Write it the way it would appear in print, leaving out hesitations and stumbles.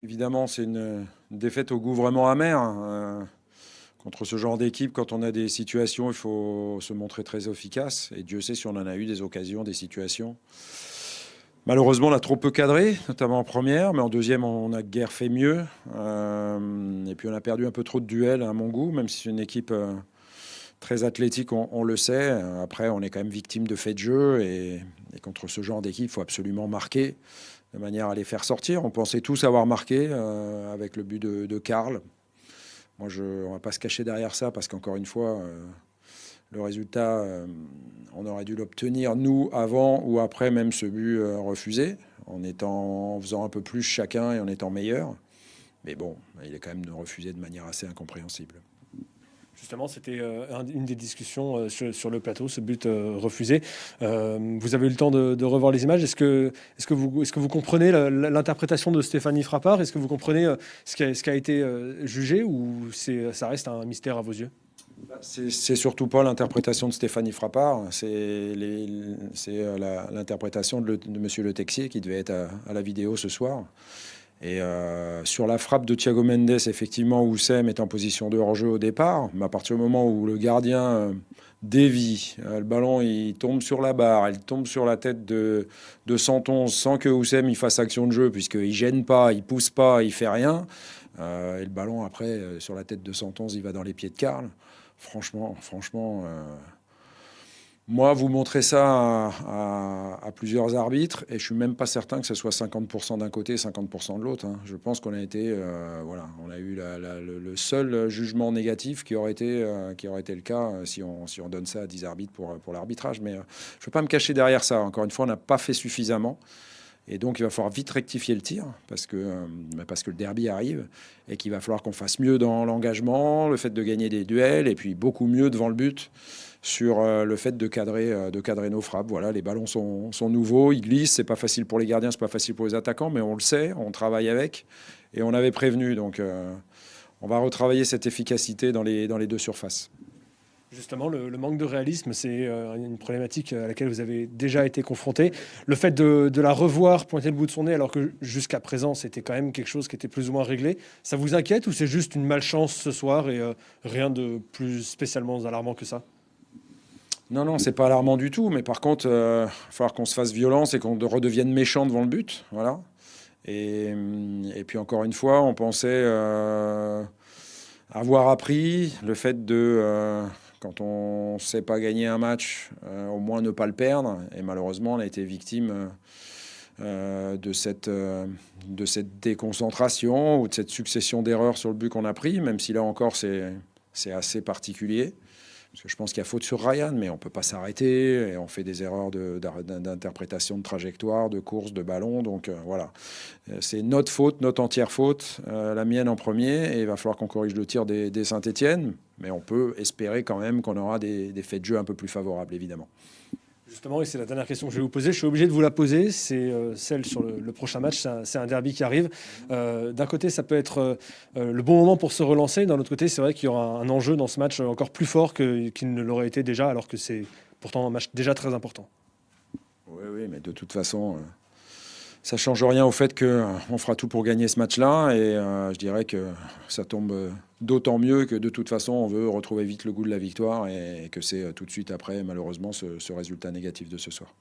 Évidemment, c'est une défaite au goût vraiment amer, hein. Contre ce genre d'équipe, quand on a des situations, il faut se montrer très efficace. Et Dieu sait si on en a eu des occasions, des situations. Malheureusement, on a trop peu cadré, notamment en première, mais en deuxième, on a guère fait mieux. Et puis, on a perdu un peu trop de duels à mon goût, même si c'est une équipe très athlétique, on le sait. Après, on est quand même victime de faits de jeu. Et contre ce genre d'équipe, il faut absolument marquer de manière à les faire sortir. On pensait tous avoir marqué avec le but de Karl. Moi, on ne va pas se cacher derrière ça parce qu'encore une fois, le résultat, on aurait dû l'obtenir, nous, avant ou après même ce but refusé, en faisant un peu plus chacun et en étant meilleur. Mais bon, il est quand même refusé de manière assez incompréhensible. Justement, c'était une des discussions sur le plateau, ce but refusé. Vous avez eu le temps de revoir les images. Est-ce que vous comprenez l'interprétation de Stéphanie Frappart? Est-ce que vous comprenez ce qui a été jugé, ou ça reste un mystère à vos yeux? C'est surtout pas l'interprétation de Stéphanie Frappart, c'est l'interprétation de Monsieur Le Texier qui devait être à la vidéo ce soir. Et sur la frappe de Thiago Mendes, effectivement, Oussem est en position de hors-jeu au départ, mais à partir du moment où le gardien dévie, le ballon il tombe sur la barre, il tombe sur la tête de 111 sans que Oussem il fasse action de jeu, puisqu'il gêne pas, il pousse pas, il fait rien. Et le ballon après, sur la tête de 111, il va dans les pieds de Karl. Franchement, moi, vous montrez ça à plusieurs arbitres et je suis même pas certain que ce soit 50% d'un côté et 50% de l'autre, hein. Je pense qu'on a été, voilà, on a eu le seul jugement négatif qui aurait été le cas si on donne ça à 10 arbitres pour l'arbitrage. Mais je ne veux pas me cacher derrière ça. Encore une fois, on n'a pas fait suffisamment. Et donc, il va falloir vite rectifier le tir parce que le derby arrive et qu'il va falloir qu'on fasse mieux dans l'engagement, le fait de gagner des duels et puis beaucoup mieux devant le but sur le fait de cadrer nos frappes. Voilà, les ballons sont nouveaux, ils glissent. C'est pas facile pour les gardiens, c'est pas facile pour les attaquants, mais on le sait, on travaille avec et on avait prévenu. Donc, on va retravailler cette efficacité dans les deux surfaces. Justement, le manque de réalisme, c'est une problématique à laquelle vous avez déjà été confronté. Le fait de la revoir pointer le bout de son nez, alors que jusqu'à présent, c'était quand même quelque chose qui était plus ou moins réglé, ça vous inquiète, ou c'est juste une malchance ce soir et rien de plus spécialement alarmant que ça? Non, non, c'est pas alarmant du tout. Mais par contre, il va falloir qu'on se fasse violence et qu'on redevienne méchant devant le but. Voilà. Et puis encore une fois, on pensait avoir appris le fait quand on ne sait pas gagner un match, au moins ne pas le perdre. Et malheureusement, on a été victime de cette déconcentration ou de cette succession d'erreurs sur le but qu'on a pris, même si là encore, c'est assez particulier. Parce que je pense qu'il y a faute sur Ryan, mais on ne peut pas s'arrêter. Et on fait des erreurs d'interprétation de trajectoire, de course, de ballon. Donc voilà, c'est notre faute, notre entière faute, la mienne en premier. Et il va falloir qu'on corrige le tir des Saint-Étienne. Mais on peut espérer quand même qu'on aura des faits de jeu un peu plus favorables, évidemment. Justement, et c'est la dernière question que je vais vous poser. Je suis obligé de vous la poser. C'est celle sur le prochain match. C'est un derby qui arrive. D'un côté, ça peut être le bon moment pour se relancer. D'un autre côté, c'est vrai qu'il y aura un enjeu dans ce match encore plus fort qu'il ne l'aurait été déjà, alors que c'est pourtant un match déjà très important. Oui, oui, mais de toute façon, ça ne change rien au fait qu'on fera tout pour gagner ce match-là. Et je dirais que ça tombe d'autant mieux que de toute façon, on veut retrouver vite le goût de la victoire et que c'est tout de suite après, malheureusement, ce résultat négatif de ce soir.